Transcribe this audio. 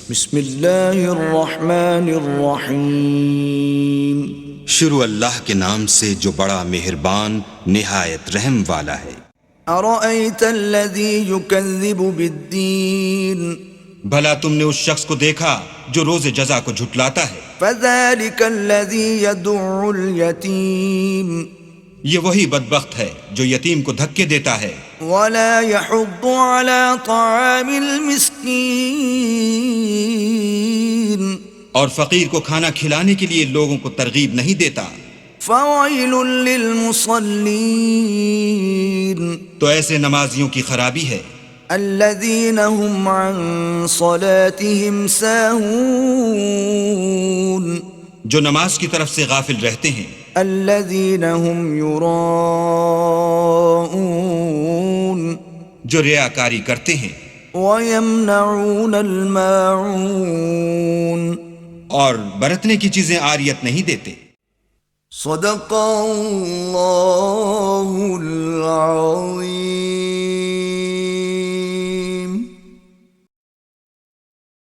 بسم اللہ الرحمن الرحیم شروع اللہ کے نام سے جو بڑا مہربان نہایت رحم والا ہے۔ ارأیت الذی یکذب بالدین بھلا تم نے اس شخص کو دیکھا جو روز جزا کو جھٹلاتا ہے؟ فذلک الذی یدع الیتیم یہ وہی بدبخت ہے جو یتیم کو دھکے دیتا ہے ولا يحض على طعام المسکین اور فقیر کو کھانا کھلانے کے لیے لوگوں کو ترغیب نہیں دیتا۔ فویل للمصلین تو ایسے نمازیوں کی خرابی ہے الذین هم عن صلاتهم ساہون جو نماز کی طرف سے غافل رہتے ہیں، الذین هم یراؤون جو ریاکاری کرتے ہیں ویمنعون الماعون اور برتنے کی چیزیں عاریت نہیں دیتے۔ صدق اللہ